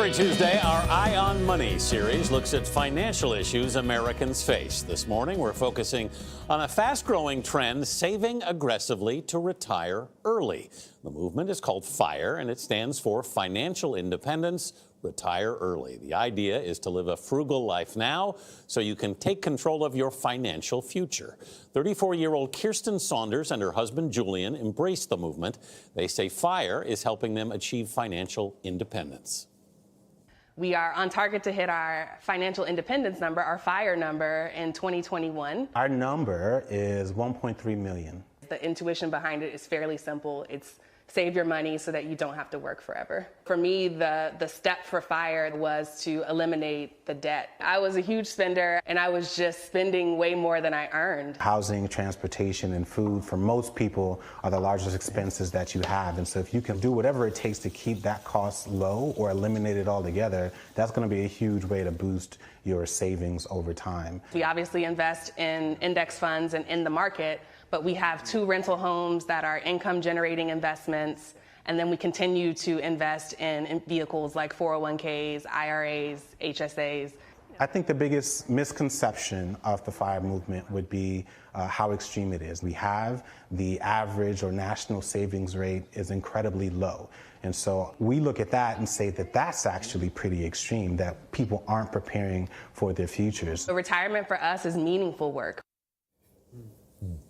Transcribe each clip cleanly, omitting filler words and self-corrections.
Every Tuesday, our Eye on Money series looks at financial issues Americans face. This morning, we're focusing on a fast-growing trend, saving aggressively to retire early. The movement is called FIRE, and it stands for Financial Independence, Retire Early. The idea is to live a frugal life now so you can take control of your financial future. 34-year-old Kirsten Saunders and her husband Julian embraced the movement. They say FIRE is helping them achieve financial independence. We are on target to hit our financial independence number, our FIRE number, in 2021. Our number is 1.3 million. The intuition behind it is fairly simple. It's save your money so that you don't have to work forever. For me, the step for FIRE was to eliminate the debt. I was a huge spender, and I was just spending way more than I earned. Housing, transportation, and food for most people are the largest expenses that you have. And so if you can do whatever it takes to keep that cost low or eliminate it altogether, that's going to be a huge way to boost your savings over time. We obviously invest in index funds and in the market, but we have 2 rental homes that are income-generating investments, and then we continue to invest in vehicles like 401ks, IRAs, HSAs. I think the biggest misconception of the FIRE movement would be how extreme it is. We have the average or national savings rate is incredibly low. And so we look at that and say that that's actually pretty extreme, that people aren't preparing for their futures. So retirement for us is meaningful work.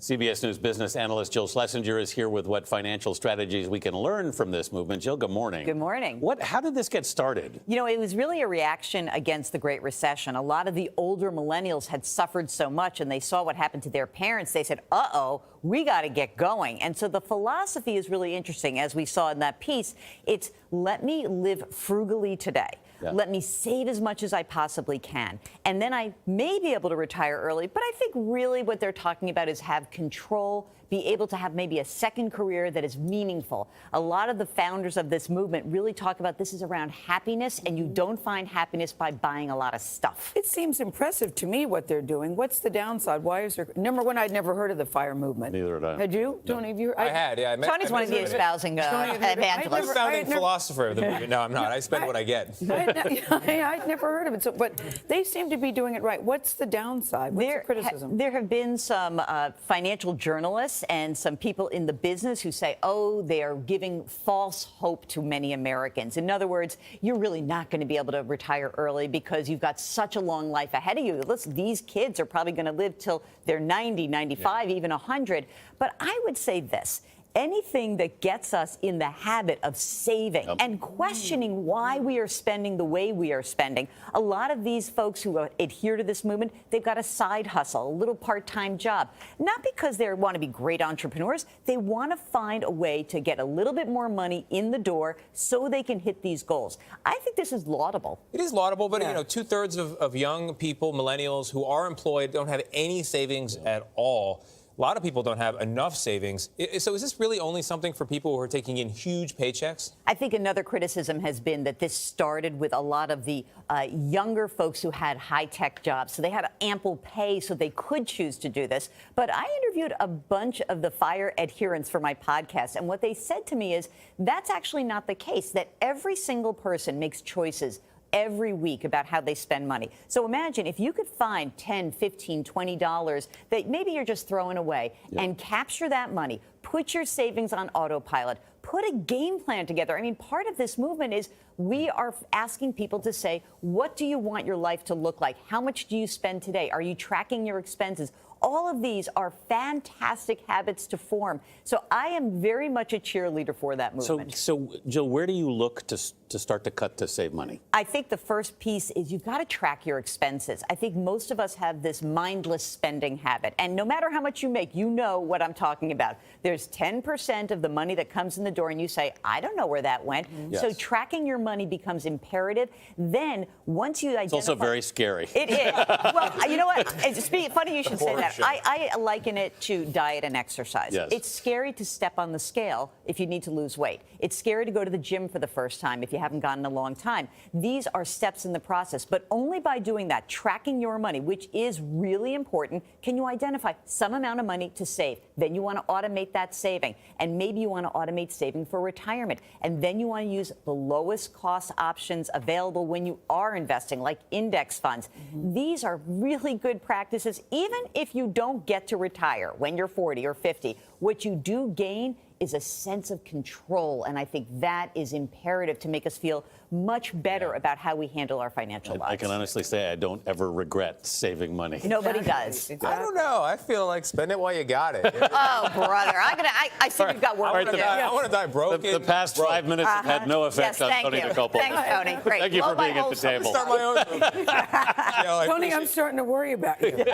CBS News business analyst Jill Schlesinger is here with what financial strategies we can learn from this movement. Jill, good morning. Good morning. How did this get started? You know, it was really a reaction against the Great Recession. A lot of the older millennials had suffered so much, and they saw what happened to their parents. They said, uh-oh, we got to get going. And so the philosophy is really interesting. As we saw in that piece, it's let me live frugally today. Yeah. Let me save as much as I possibly can. And then I may be able to retire early. But I think really what they're talking about is have control, be able to have maybe a second career that is meaningful. A lot of the founders of this movement really talk about this is around happiness, and you don't find happiness by buying a lot of stuff. It seems impressive to me what they're doing. What's the downside? Why is there... Number one, I'd never heard of the FIRE movement. Neither had I. Had you? No. Tony, have you? I had, yeah. Tony's one of the espousing evangelists. I'm the founding philosopher of the movement. No, I'm not. I spend what I get. I'd never heard of it. So, but they seem to be doing it right. What's the downside? What's the criticism? There have been some financial journalists and some people in the business who say, oh, they are giving false hope to many Americans. In other words, you're really not going to be able to retire early because you've got such a long life ahead of you. Listen, these kids are probably going to live till they're 90, 95, even 100. But I would say this. Anything that gets us in the habit of saving and questioning why we are spending the way we are spending. A lot of these folks who adhere to this movement, they've got a side hustle, a little part-time job. Not because they want to be great entrepreneurs. They want to find a way to get a little bit more money in the door so they can hit these goals. I think this is laudable. It is laudable, but, you know, 2/3 of young people, millennials, who are employed don't have any savings at all. A lot of people don't have enough savings. So is this really only something for people who are taking in huge paychecks? I think another criticism has been that this started with a lot of the younger folks who had high-tech jobs. So they had ample pay so they could choose to do this. But I interviewed a bunch of the FIRE adherents for my podcast. And what they said to me is that's actually not the case, that every single person makes choices every week about how they spend money. So imagine if you could find $10, $15, $20 that maybe you're just throwing away and capture that money, put your savings on autopilot, put a game plan together. I mean, part of this movement is we are asking people to say, what do you want your life to look like? How much do you spend today? Are you tracking your expenses? All of these are fantastic habits to form. So I am very much a cheerleader for that movement. So Jill, where do you look to start to cut to save money? I think the first piece is you've got to track your expenses. I think most of us have this mindless spending habit. And no matter how much you make, you know what I'm talking about. There's 10% of the money that comes in the door and you say, I don't know where that went. Yes. So tracking your money becomes imperative. Then once you identify... It's also very scary. It is. Well, you know what? It's funny you should say that. I liken it to diet and exercise. Yes. It's scary to step on the scale if you need to lose weight. It's scary to go to the gym for the first time if you haven't gotten in a long time. These are steps in the process, but only by doing that, tracking your money, which is really important, can you identify some amount of money to save. Then you want to automate that saving, and maybe you want to automate saving for retirement. And then you want to use the lowest cost options available when you are investing, like index funds. These are really good practices, even if you don't get to retire when you're 40 or 50. What you do gain is a sense of control, and I think that is imperative to make us feel much better about how we handle our financial lives. I can honestly say I don't ever regret saving money. Nobody does. I don't know. I feel like spend it while you got it. Oh, brother. I see you've got work to do. I want to die broke. The past 5 minutes have had no effect on Tony Nicole. Thanks, Tony. Great. Thank you for being at the table. Start my own. Tony, I'm starting to worry about you.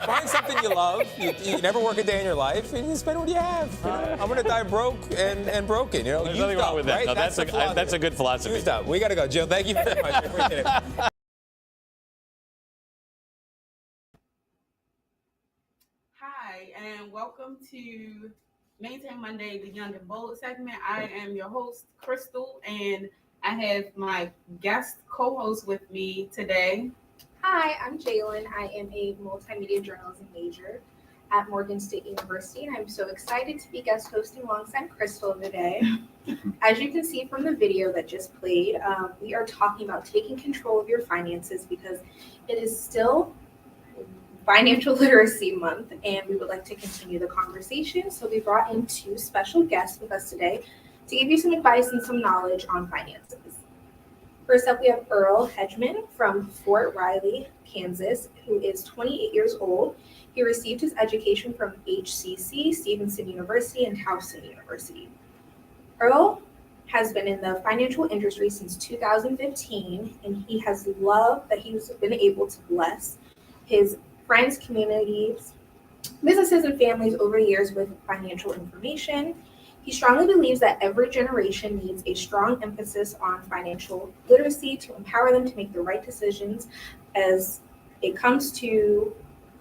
Find something you love. You never work a day in your life, and you spend what you have. I'm going to die broke and broken. There's nothing wrong with that. Right? No, that's a good philosophy. Used up. We got to go. Jill, thank you very much. I appreciate it. Hi, and welcome to Maintain Monday, the Young and Bold segment. I am your host, Crystal, and I have my guest co-host with me today. Hi, I'm Jalyn. I am a multimedia journalism major at Morgan State University, and I'm so excited to be guest hosting alongside Crystal today. As you can see from the video that just played, we are talking about taking control of your finances because it is still Financial Literacy Month, and we would like to continue the conversation. So we brought in two special guests with us today to give you some advice and some knowledge on finances. First up, we have Earl Hedgeman from Fort Riley, Kansas, who is 28 years old. He received his education from HCC, Stevenson University, and Towson University. Earl has been in the financial industry since 2015, and he has loved that he's been able to bless his friends, communities, businesses, and families over the years with financial information. He strongly believes that every generation needs a strong emphasis on financial literacy to empower them to make the right decisions as it comes to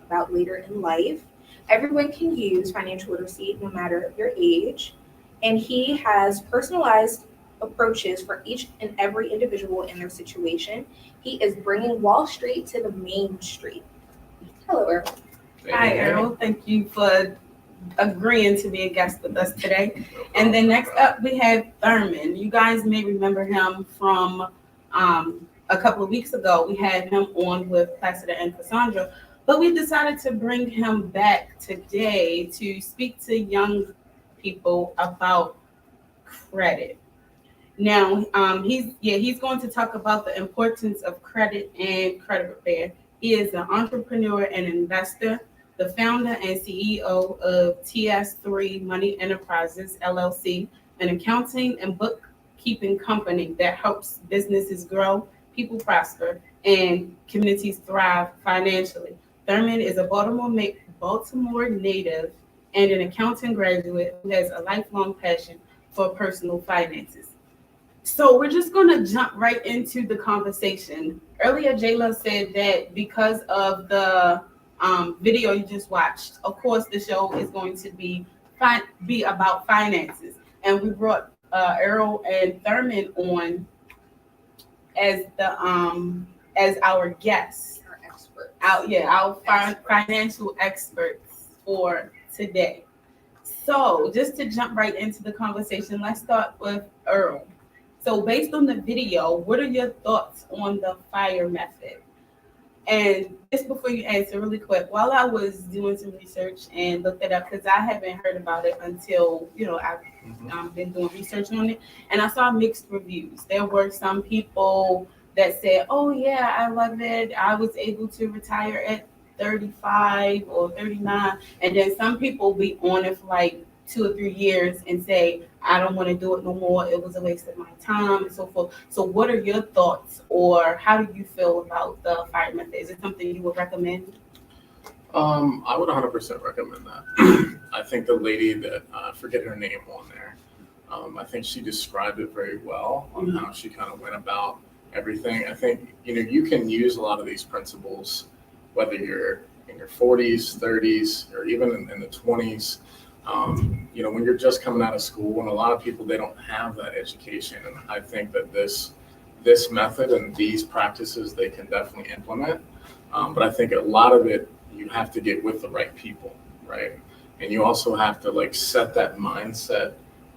about later in life. Everyone can use financial literacy no matter your age, and he has personalized approaches for each and every individual in their situation. He is bringing Wall Street to the main street. Hello, Earl. Hi, Earl. Thank you for agreeing to be a guest with us today. And then next up, we have Thurman. You guys may remember him from a couple of weeks ago. We had him on with Placido and Cassandra, but we decided to bring him back today to speak to young people about credit. Now, he's going to talk about the importance of credit and credit repair. He is an entrepreneur and investor, the founder and CEO of TS3 Money Enterprises, LLC, an accounting and bookkeeping company that helps businesses grow, people prosper, and communities thrive financially. Thurman is a Baltimore native and an accounting graduate who has a lifelong passion for personal finances. So we're just going to jump right into the conversation. Earlier, Jayla said that because of the video you just watched, of course, the show is going to be about finances. And we brought Earl and Thurman on as our guests, our financial experts for today. So just to jump right into the conversation, let's start with Earl. So based on the video, what are your thoughts on the FIRE method? And just before you answer really quick, while I was doing some research and looked it up, because I haven't heard about it until, I've been doing research on it, and I saw mixed reviews. There were some people that said, oh yeah, I love it. I was able to retire at 35 or 39. And then some people be on it for like 2 or 3 years and say, I don't want to do it no more. It was a waste of my time and so forth. So what are your thoughts, or how do you feel about the FIRE method? Is it something you would recommend? I would 100% recommend that. I think the lady that, I forget her name on there, I think she described it very well on how she kind of went about everything. I think, you can use a lot of these principles, whether you're in your 40s, 30s, or even in the 20s. When you're just coming out of school, and a lot of people, they don't have that education. And I think that this this method and these practices they can definitely implement. But I think a lot of it, you have to get with the right people, right? And you also have to like set that mindset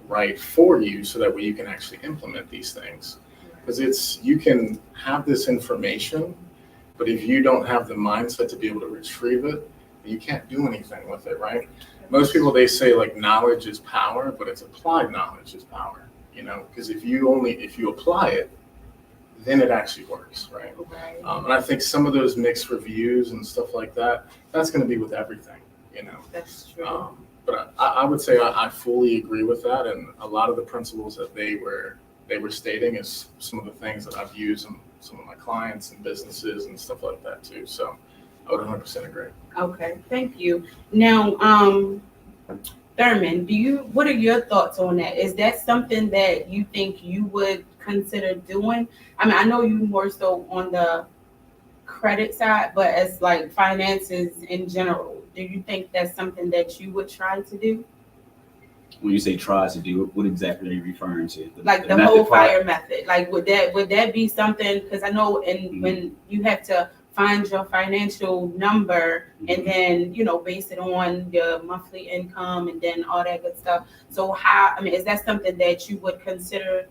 right for you so that way you can actually implement these things. Because you can have this information, but if you don't have the mindset to be able to retrieve it, you can't do anything with it, right? Most people, they say like knowledge is power, but it's applied knowledge is power, you know, because if you apply it, then it actually works, right? And I think some of those mixed reviews and stuff like that, that's going to be with everything, you know. That's true. But I would say I fully agree with that, and a lot of the principles that they were stating is some of the things that I've used in some of my clients and businesses and stuff like that too. So I would 100% agree. Okay, thank you. Now, Thurman, what are your thoughts on that? Is that something that you think you would consider doing? I mean, I know you more so on the credit side, but as like finances in general, do you think that's something that you would try to do? When you say tries to do, what exactly are you referring to? Like the whole FIRE method. Like would that be something? Because I know when you have to find your financial number and then base it on your monthly income and then all that good stuff. So is that something that you would consider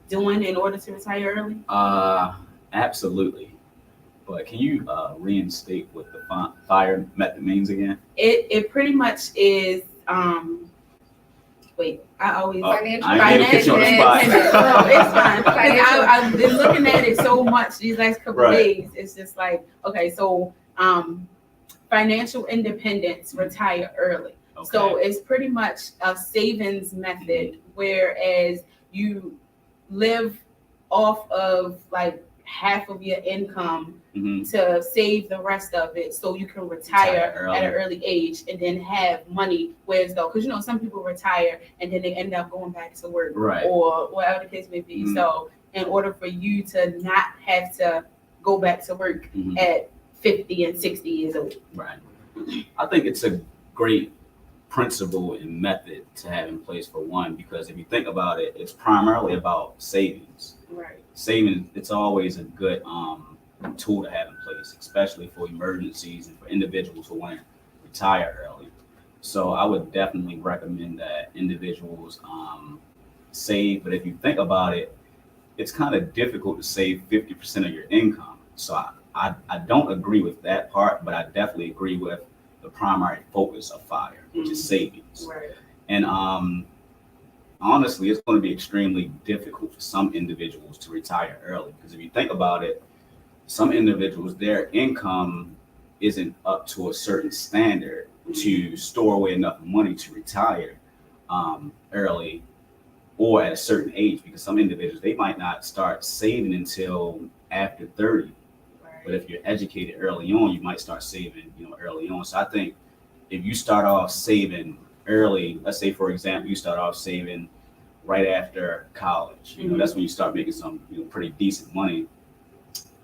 doing in order to retire early? Absolutely. But can you reinstate what the FIRE method means again? It pretty much is wait, I always financial. I ain't get you on the spot. No, it's fine. I've been looking at it so much these last couple of days. It's just like, okay, so financial independence, retire early. Okay. So it's pretty much a savings method, whereas you live off of like half of your income to save the rest of it so you can retire at an early age and then have money whereas though, because some people retire and then they end up going back to work or whatever the case may be. So in order for you to not have to go back to work at 50 and 60 years old. Right. I think it's a great principle and method to have in place for one, because if you think about it, it's primarily about savings. Right. Saving, it's always a good tool to have in place, especially for emergencies and for individuals who want to retire early. So I would definitely recommend that individuals save. But if you think about it, it's kind of difficult to save 50% of your income. So I don't agree with that part, but I definitely agree with the primary focus of FIRE, which is savings. Right. And honestly, it's going to be extremely difficult for some individuals to retire early, because if you think about it, some individuals, their income isn't up to a certain standard to store away enough money to retire early or at a certain age, because some individuals, they might not start saving until after 30. Right. But if you're educated early on, you might start saving, early on. So I think if you start off saving early, let's say, for example, you start off saving right after college, that's when you start making some, pretty decent money.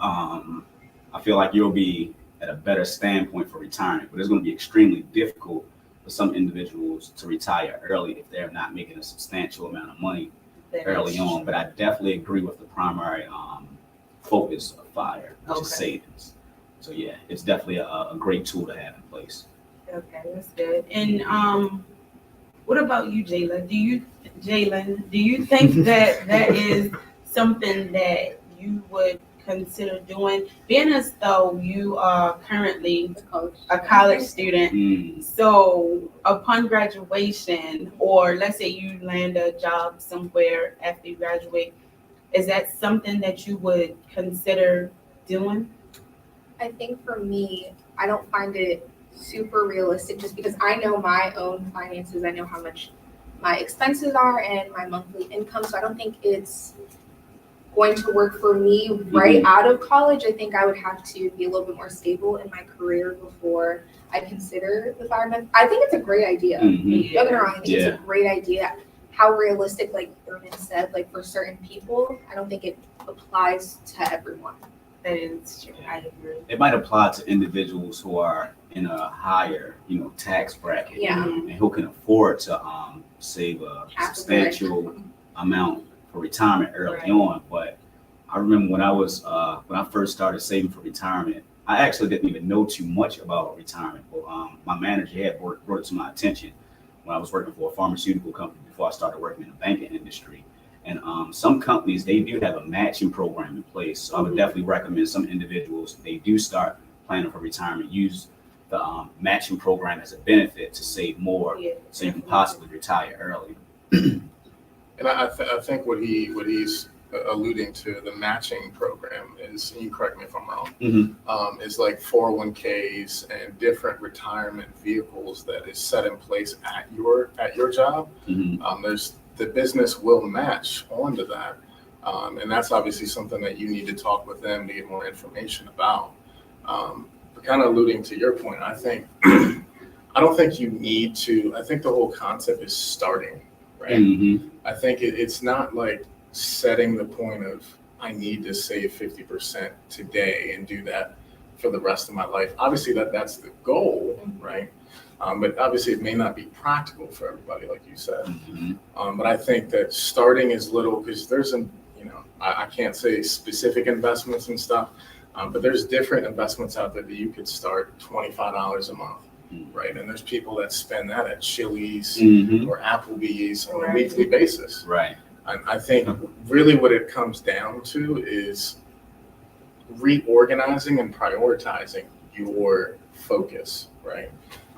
I feel like you'll be at a better standpoint for retirement, but it's going to be extremely difficult for some individuals to retire early if they're not making a substantial amount of money early on. But I definitely agree with the primary focus of FIRE, which is savings. So yeah, it's definitely a great tool to have in place. Okay, that's good. And what about you, Jalyn? Do you think that is something that you would consider doing, being as though you are currently a college student? So upon graduation, or let's say you land a job somewhere after you graduate, is that something that you would consider doing? I think for me, I don't find it super realistic just because I know my own finances. I know how much my expenses are and my monthly income. So I don't think it's going to work for me right out of college. I think I would have to be a little bit more stable in my career before I consider the FIRE method. I think it's a great idea. Don't get me wrong, I think it's a great idea. How realistic, like Thurman said, like for certain people, I don't think it applies to everyone. That is true. I agree. It might apply to individuals who are in a higher, tax bracket, and who can afford to save a substantial amount for retirement early on. But I remember when I first started saving for retirement, I actually didn't even know too much about retirement. But, my manager had brought it to my attention when I was working for a pharmaceutical company before I started working in the banking industry. And some companies, they do have a matching program in place. So I would definitely recommend some individuals, they do start planning for retirement, use the matching program as a benefit to save more, so you can possibly retire early. And I think what he's alluding to, the matching program, is, you correct me if I'm wrong, is like 401ks and different retirement vehicles that is set in place at your job. The business will match onto that, and that's obviously something that you need to talk with them to get more information about. But kind of alluding to your point, I think I don't think you need to. I think the whole concept is starting, right? I think it's not like setting the point of, I need to save 50% today and do that for the rest of my life. Obviously that's the goal, right? But obviously it may not be practical for everybody, like you said. But I think that starting is little, because there's I can't say specific investments and stuff, but there's different investments out there that you could start $25 a month. Right, and there's people that spend that at Chili's or Applebee's on a weekly basis. Right. And I think really what it comes down to is reorganizing and prioritizing your focus, right?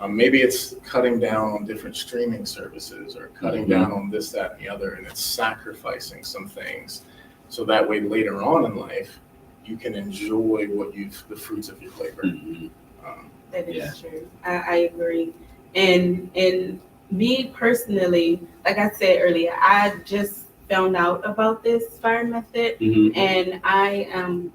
Maybe it's cutting down on different streaming services, or cutting down on this, that, and the other, and it's sacrificing some things, so that way later on in life you can enjoy the fruits of your labor. That is true. I agree. And me personally, like I said earlier, I just found out about this FIRE method, and I am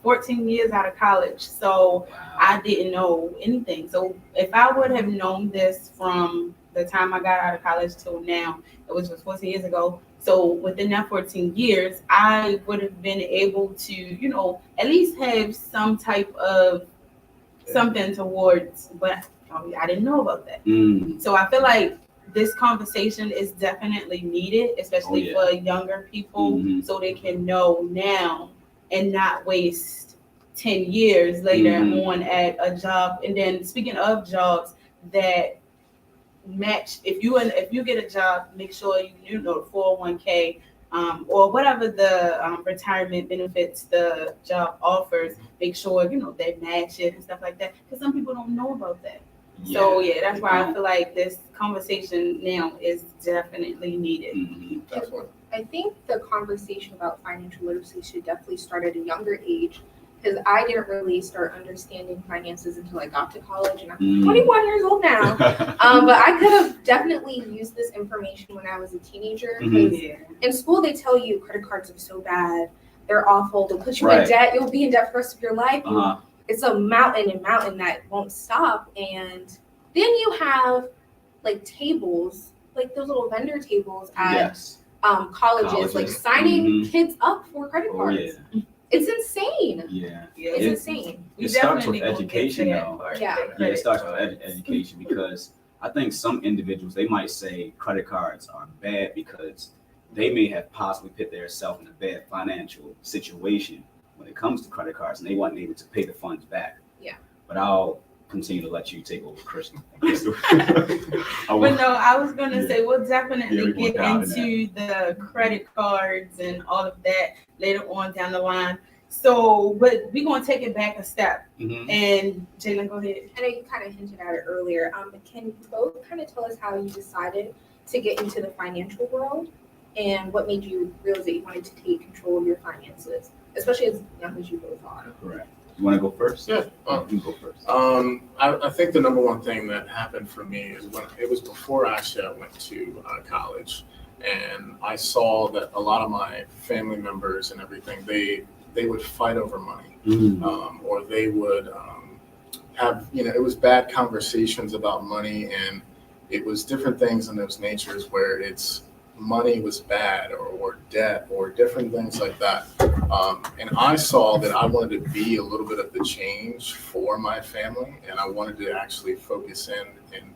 14 years out of college. So I didn't know anything. So if I would have known this from the time I got out of college till now, it was just 14 years ago. So within that 14 years, I would have been able to, at least have some type of something towards, but I didn't know about that. So I feel like this conversation is definitely needed, especially for younger people, so they can know now and not waste 10 years later on at a job. And then speaking of jobs that match, if you get a job, make sure you know the 401k or whatever the retirement benefits the job offers, make sure they match it and stuff like that, because some people don't know about that. So that's why I feel like this conversation now is definitely needed. Definitely. I think the conversation about financial literacy should definitely start at a younger age, because I didn't really start understanding finances until I got to college, and I'm 21 years old now. But I could have definitely used this information when I was a teenager, because in school they tell you credit cards are so bad, they're awful, they'll put you in debt, you'll be in debt for the rest of your life. It's a mountain that won't stop. And then you have like tables, like those little vendor tables at colleges, like signing kids up for credit cards. It's insane. It's insane. It starts with education, though. It starts with education, because I think some individuals, they might say credit cards are bad because they may have possibly put themselves in a bad financial situation when it comes to credit cards, and they weren't able to pay the funds back. But I'll continue to let you take over, Kristen. But no, I was going to say we'll definitely get into the credit cards and all of that later on down the line. So, but we're going to take it back a step. And Jalyn, go ahead. I know you kind of hinted at it earlier. Can you both kind of tell us how you decided to get into the financial world, and what made you realize that you wanted to take control of your finances, especially as young as you both are? Correct. You want to go first? Yeah. You go first. I think the number one thing that happened for me is when it was before actually I went to college, and I saw that a lot of my family members and everything, they would fight over money, or they would have, it was bad conversations about money, and it was different things in those natures where it's money was bad, or debt, or different things like that. And I saw that I wanted to be a little bit of the change for my family, and I wanted to actually focus in and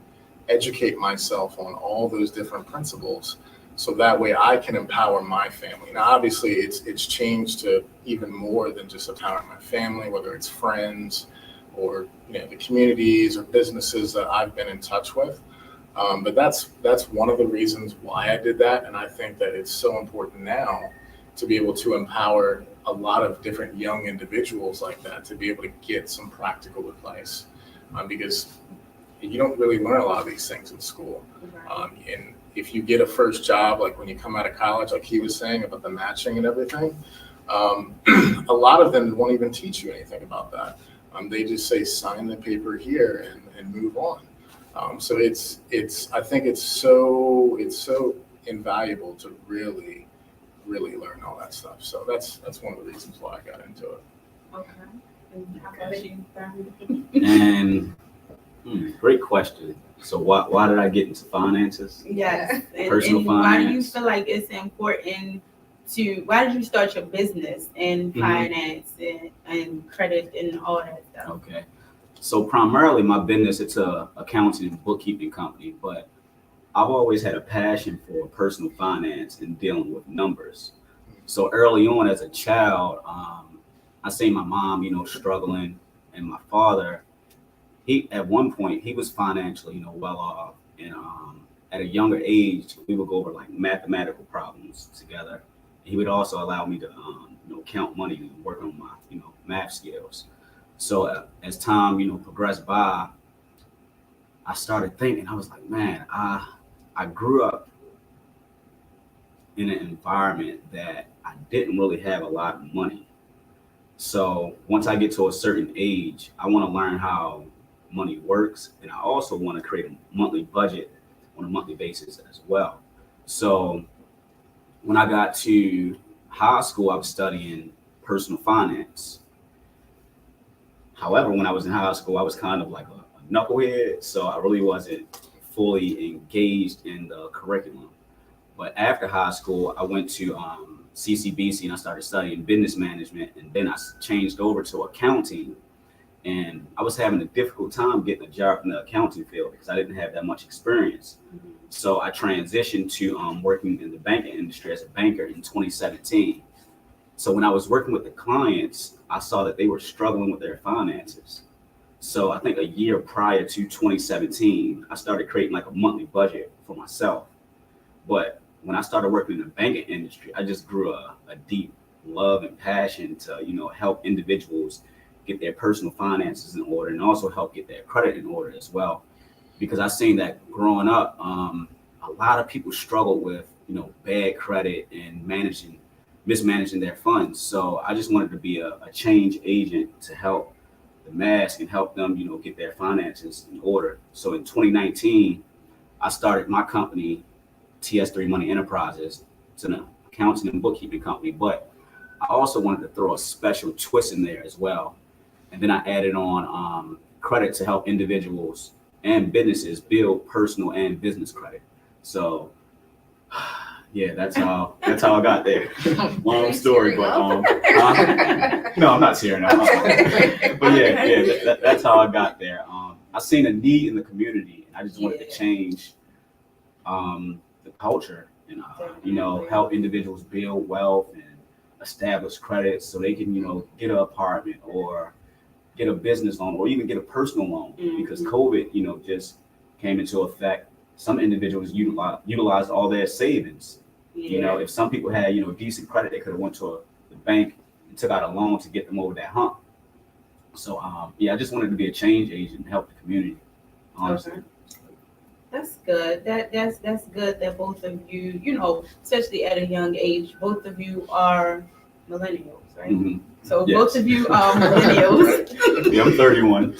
educate myself on all those different principles so that way I can empower my family. Now, obviously, it's changed to even more than just empowering my family, whether it's friends or the communities or businesses that I've been in touch with. But that's one of the reasons why I did that, and I think that it's so important now to be able to empower a lot of different young individuals like that to be able to get some practical advice, because you don't really learn a lot of these things in school. And if you get a first job, like when you come out of college, like he was saying about the matching and everything, a lot of them won't even teach you anything about that. They just say, sign the paper here and move on. So I think it's so invaluable to really learn all that stuff. So that's one of the reasons why I got into it. Okay. And how about you, And great question. So why did I get into finances? Yes. Personal and finance. Why do you feel like it's important why did you start your business in finance and credit and all that stuff? Okay. So primarily my business, it's a accounting and bookkeeping company, but I've always had a passion for personal finance and dealing with numbers. So early on as a child, I seen my mom, struggling, and my father, at one point he was financially, well off, and at a younger age we would go over like mathematical problems together. He would also allow me to, count money and work on my, math skills. So as time, progressed by, I started thinking, I was like, man, I grew up in an environment that I didn't really have a lot of money. So once I get to a certain age, I want to learn how money works. And I also want to create a monthly budget on a monthly basis as well. So when I got to high school, I was studying personal finance. However, when I was in high school, I was kind of like a knucklehead, so I really wasn't fully engaged in the curriculum. But after high school, I went to CCBC and I started studying business management, and then I changed over to accounting. And I was having a difficult time getting a job in the accounting field because I didn't have that much experience. So I transitioned to working in the banking industry as a banker in 2017. So when I was working with the clients, I saw that they were struggling with their finances. So I think a year prior to 2017, I started creating like a monthly budget for myself. But when I started working in the banking industry, I just grew a deep love and passion to, help individuals get their personal finances in order and also help get their credit in order as well. Because I've seen that growing up, a lot of people struggle with, bad credit and mismanaging their funds. So I just wanted to be a change agent to help the mass and help them, get their finances in order. So in 2019, I started my company, TS3 Money Enterprises. It's an accounting and bookkeeping company, but I also wanted to throw a special twist in there as well. And then I added on credit to help individuals and businesses build personal and business credit. So yeah, that's how I got there. Long story, but no, I'm not tearing up. But yeah, that's how I got there. I seen a need in the community, and I just wanted to change the culture and help individuals build wealth and establish credit so they can get an apartment or get a business loan or even get a personal loan. Because COVID just came into effect. Some individuals utilized all their savings. If some people had decent credit, they could have went to the bank and took out a loan to get them over that hump. So I just wanted to be a change agent and help the community, honestly. Okay. That's good. That's good that both of you, especially at a young age, both of you are millennials, right? Mm-hmm. So yes. Both of you are millennials. Yeah, I'm 31.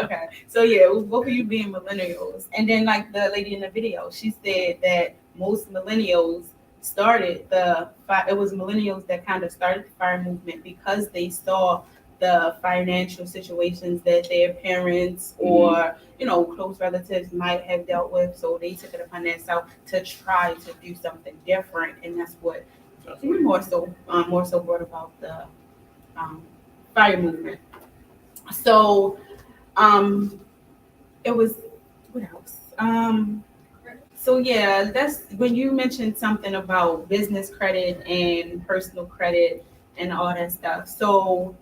Okay. So yeah, both of you being millennials. And then like the lady in the video, she said that most millennials it was millennials that kind of started the FIRE movement because they saw the financial situations that their parents or close relatives might have dealt with, so they took it upon themselves to try to do something different, and that's what more so brought about the FIRE movement. So it was what else? So yeah, that's when you mentioned something about business credit and personal credit and all that stuff. So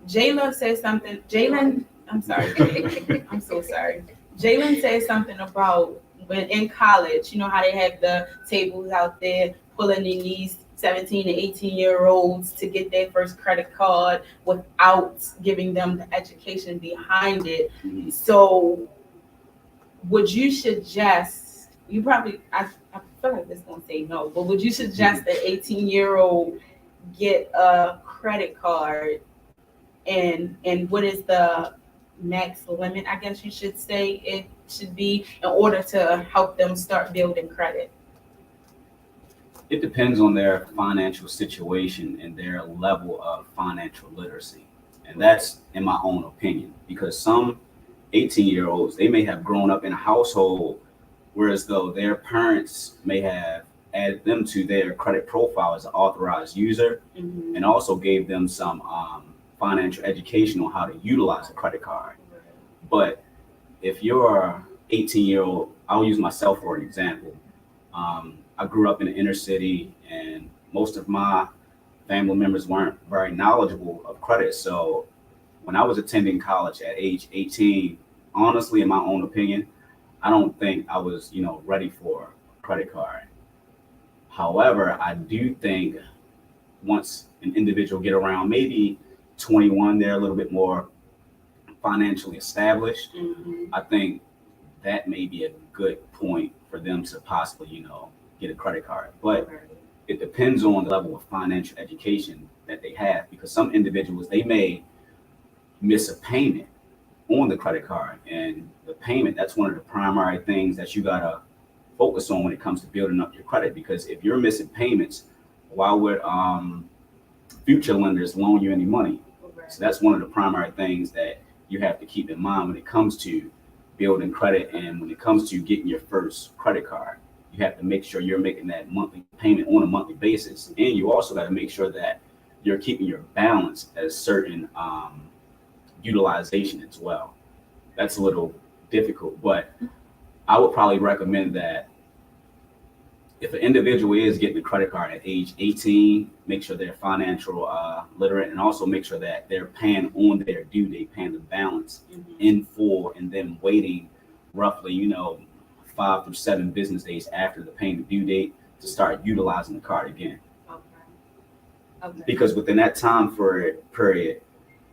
Jayla said something. Jalen, I'm sorry. I'm so sorry. Jalen said something about when in college, you know how they have the tables out there pulling in these 17 to 18-year-olds to get their first credit card without giving them the education behind it. So would you suggest, you probably, I feel like this is gonna say no, but would you suggest that 18-year-old get a credit card, and what is the max limit, I guess you should say it should be, in order to help them start building credit? It depends on their financial situation and their level of financial literacy. And that's in my own opinion, because some 18-year-olds, they may have grown up in a household whereas though their parents may have added them to their credit profile as an authorized user, and also gave them some financial education on how to utilize a credit card. But if you're 18-year-old, I'll use myself for an example. I grew up in the inner city, and most of my family members weren't very knowledgeable of credit. So when I was attending college at age 18, honestly, in my own opinion, I don't think I was, ready for a credit card. However, I do think once an individual get around maybe 21, they're a little bit more financially established. I think that may be a good point for them to possibly, get a credit card. But it depends on the level of financial education that they have, because some individuals, they may miss a payment on the credit card, and the payment, that's one of the primary things that you gotta focus on when it comes to building up your credit. Because if you're missing payments, why would future lenders loan you any money? So that's one of the primary things that you have to keep in mind when it comes to building credit, and when it comes to getting your first credit card. You have to make sure you're making that monthly payment on a monthly basis, and you also got to make sure that you're keeping your balance at a certain utilization as well. That's a little difficult, but I would probably recommend that if an individual is getting a credit card at age 18, make sure they're financial literate, and also make sure that they're paying on their due date, paying the balance in full, and then waiting roughly, 5 through 7 business days after the payment due date to start utilizing the card again. Okay. Because within that time period,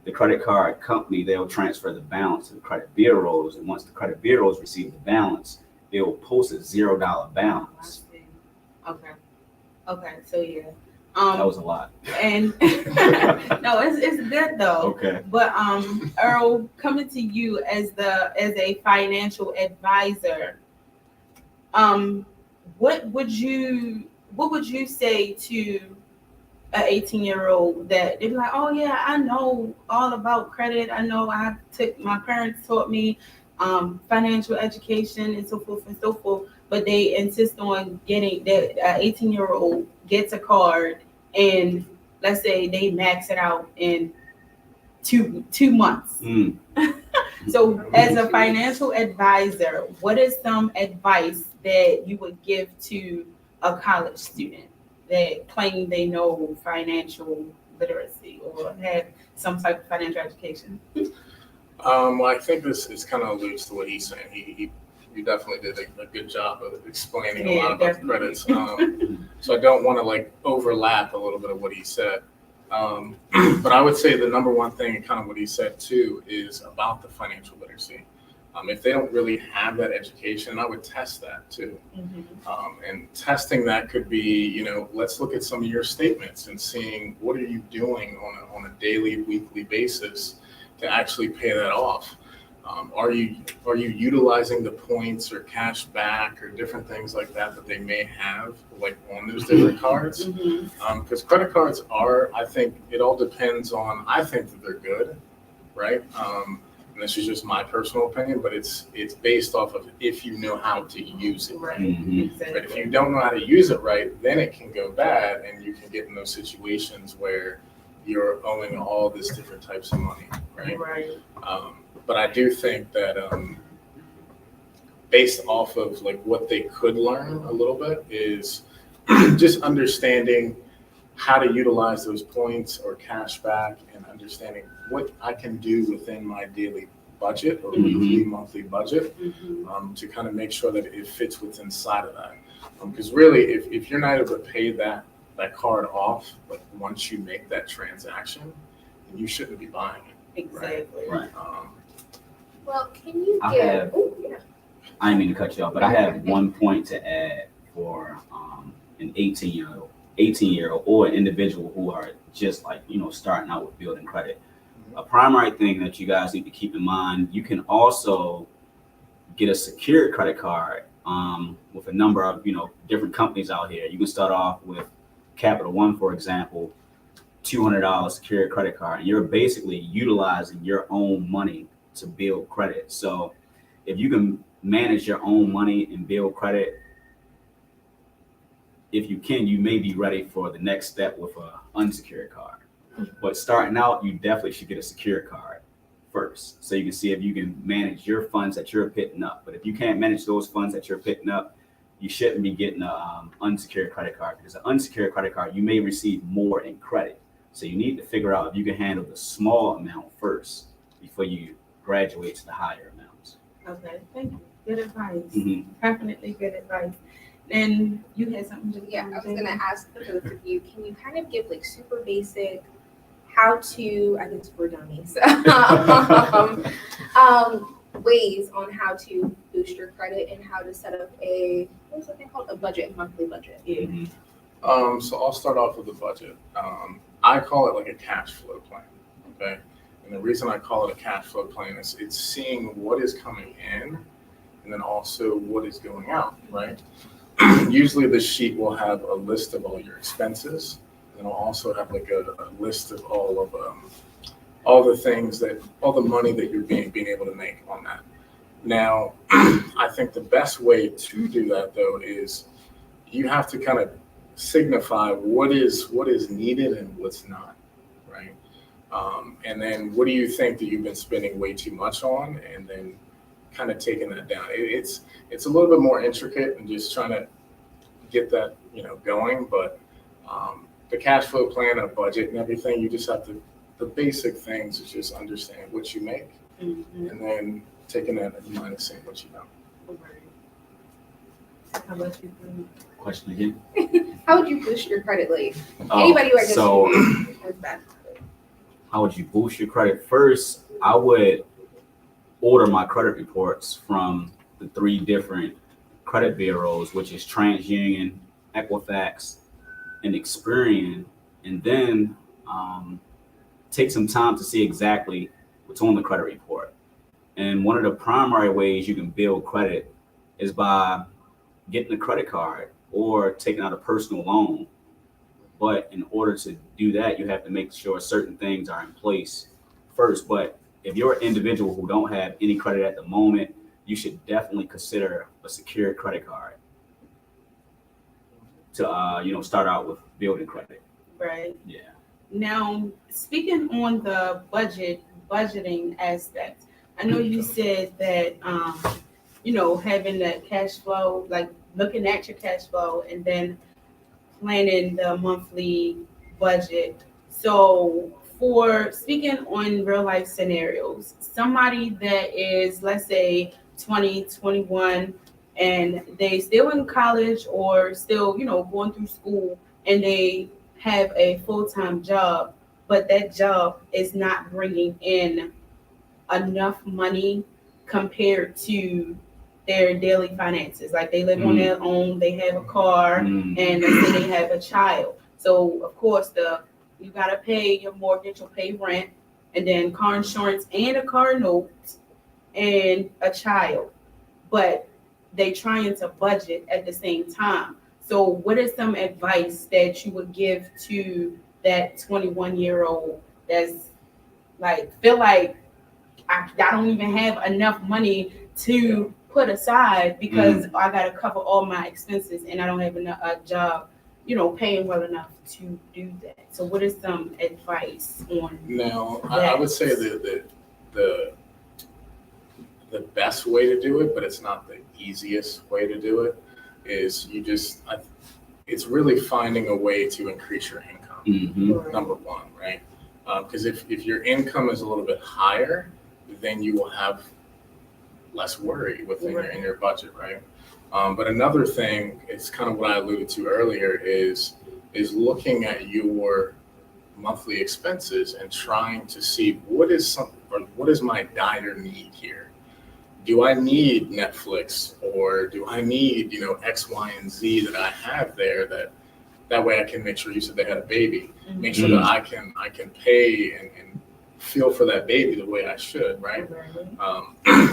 the credit card company, they'll transfer the balance to the credit bureaus, and once the credit bureaus receive the balance, they'll post a $0 balance. Okay. So yeah. That was a lot. And no, it's good though. Okay. But Earl, coming to you as a financial advisor, what would you say to an 18-year-old that they'd be like, oh yeah, I know all about credit. I know my parents taught me financial education and so forth and so forth, but they insist on getting that 18-year-old gets a card, and let's say they max it out in two months. So as a financial advisor, what is some advice that you would give to a college student that claim they know financial literacy or have some type of financial education? Well, I think this kind of alludes to what he's saying. He definitely did a good job of explaining a lot about the credits. So I don't want to overlap a little bit of what he said. But I would say the number one thing, and kind of what he said too, is about the financial literacy. If they don't really have that education, I would test that too. And testing that could be, let's look at some of your statements and seeing what are you doing on a daily, weekly basis to actually pay that off. Are you utilizing the points or cash back or different things like that they may have on those different cards? Because credit cards are, I think it all depends on, I think that they're good, right? And this is just my personal opinion, but it's based off of if you know how to use it. Right. But if you don't know how to use it right, then it can go bad, and you can get in those situations where you're owing all this different types of money, right? Right. But I do think that based off of like what they could learn a little bit is just understanding how to utilize those points or cash back and understanding what I can do within my daily budget or weekly, monthly budget to kind of make sure that it fits within inside of that. Because really, if you're not able to pay that card off, like once you make that transaction, then you shouldn't be buying it. Exactly. Right. Well, can you I give? have- Oh, yeah. I didn't mean to cut you off, but I have one point to add for an 18-year-old or an individual who are just like, starting out with building credit. A primary thing that you guys need to keep in mind, you can also get a secured credit card with a number of, different companies out here. You can start off with Capital One, for example, $200 secured credit card. And you're basically utilizing your own money to build credit. So if you can manage your own money and build credit, if you can, you may be ready for the next step with an unsecured card. But starting out, you definitely should get a secured card first, so you can see if you can manage your funds that you're picking up. But if you can't manage those funds that you're picking up, you shouldn't be getting an unsecured credit card, because an unsecured credit card, you may receive more in credit. So you need to figure out if you can handle the small amount first before you graduate to the higher amounts. Okay, thank you. Good advice. Definitely good advice. And you had something to Yeah, I was gonna ask the both of you, can you kind of give like super basic how to, I guess we're dummies, ways on how to boost your credit and how to set up what's that thing called? A budget, monthly budget. Yeah. So I'll start off with the budget. I call it like a cash flow plan, okay? And the reason I call it a cash flow plan is it's seeing what is coming in and then also what is going out, right? Usually the sheet will have a list of all your expenses, and it'll also have like a list of all the things all the money that you're being able to make on that. Now, I think the best way to do that though is you have to kind of signify what is needed and what's not, right? And then what do you think that you've been spending way too much on, and then kind of taking that down. It's a little bit more intricate and just trying to get that going, but the cash flow plan and a budget and everything, you just have to, the basic things is just understand what you make and then taking that and minusing what you don't. How about you? Question again? How would you boost your credit? Like anybody who I guess has bad credit. How would you boost your credit? First, I would order my credit reports from the 3 different credit bureaus, which is TransUnion, Equifax, and Experian, and then take some time to see exactly what's on the credit report. And one of the primary ways you can build credit is by getting a credit card or taking out a personal loan. But in order to do that, you have to make sure certain things are in place first. But if you're an individual who don't have any credit at the moment, you should definitely consider a secured credit card to start out with building credit. Right. Yeah. Now, speaking on the budgeting aspect, I know you said that having that cash flow, like looking at your cash flow and then planning the monthly budget. So for speaking on real life scenarios, somebody that is, let's say 20, 21, and they still in college or still, going through school, and they have a full-time job, but that job is not bringing in enough money compared to their daily finances. Like they live on their own, they have a car, and let's say they have a child. So of course you gotta pay your mortgage, you'll pay rent, and then car insurance and a car note and a child. But they trying to budget at the same time. So what is some advice that you would give to that 21-year-old that's like, feel like I don't even have enough money to put aside because I got to cover all my expenses and I don't have a job, paying well enough to do that. So what is some advice on Now, that? I would say that the best way to do it, but it's not the easiest way to do it. It's really finding a way to increase your income. Number one, right? Because if your income is a little bit higher, then you will have less worry within your budget, right? But another thing, it's kind of what I alluded to earlier, is looking at your monthly expenses and trying to see what is my dire need here. Do I need Netflix, or do I need, X, Y, and Z that I have there that way I can make sure, you said they had a baby, make sure that I can pay and feel for that baby the way I should, right?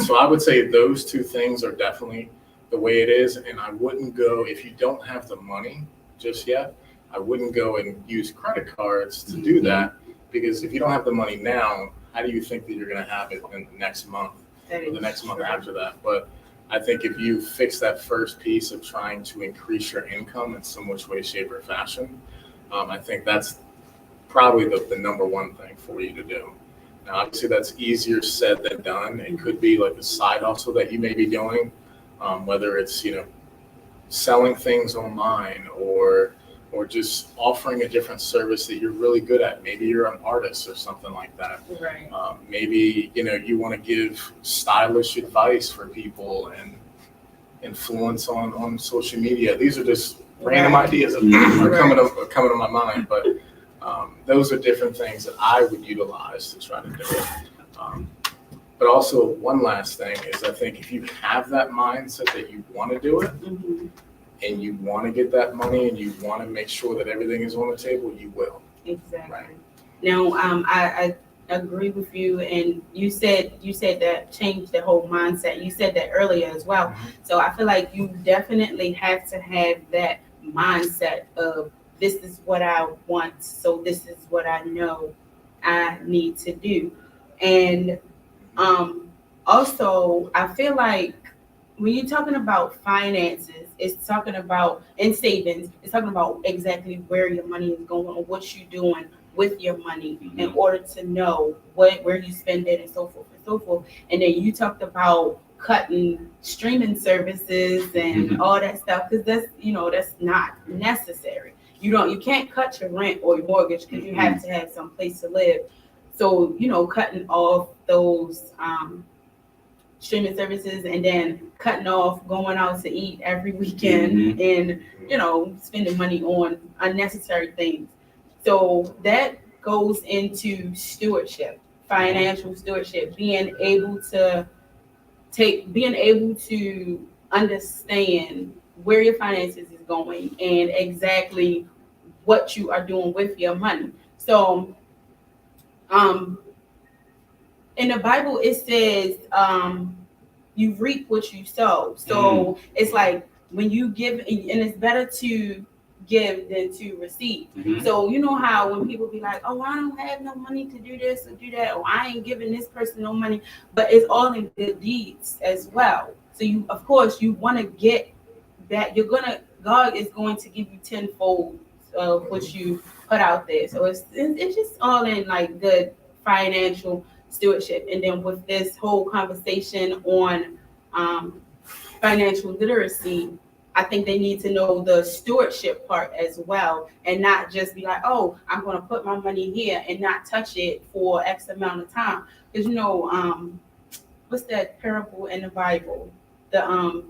So I would say those two things are definitely the way it is. And I wouldn't go, if you don't have the money just yet, I wouldn't go and use credit cards to do that, because if you don't have the money now, how do you think that you're going to have it in the next month or the next month after that? But I think if you fix that first piece of trying to increase your income in some which way, shape, or fashion, I think that's probably the number one thing for you to do. Now, obviously, that's easier said than done. It could be like a side hustle that you may be doing, whether it's, selling things online or just offering a different service that you're really good at. Maybe you're an artist or something like that. Right. Maybe, you want to give stylish advice for people and influence on social media. These are just random ideas that are coming to my mind, but those are different things that I would utilize to try to do it. But also, one last thing is, I think if you have that mindset that you want to do it, and you want to get that money, and you want to make sure that everything is on the table, you will. Exactly. Right. Now, I agree with you, and you said that changed the whole mindset. You said that earlier as well. So I feel like you definitely have to have that mindset of, this is what I want, so this is what I know I need to do. And also, I feel like when you're talking about finances, it's talking about, and savings, it's talking about exactly where your money is going or what you're doing with your money in order to know where you spend it, and so forth and so forth. And then you talked about cutting streaming services and all that stuff, because that's not necessary. You can't cut your rent or your mortgage, because you have to have some place to live. So, cutting off those streaming services, and then cutting off going out to eat every weekend, and, spending money on unnecessary things. So that goes into stewardship, financial stewardship, being able to understand where your finances is going and exactly what you are doing with your money. So, in the Bible, it says, you reap what you sow. So it's like, when you give, and it's better to give than to receive. So you know how when people be like, oh, I don't have no money to do this or do that, or I ain't giving this person no money, but it's all in good deeds as well. So you, of course, you want to get that. God is going to give you tenfold of what you put out there. So it's just all in like good financial stewardship. And then with this whole conversation on financial literacy, I think they need to know the stewardship part as well, and not just be like, oh, I'm going to put my money here and not touch it for X amount of time. Because what's that parable in the Bible? The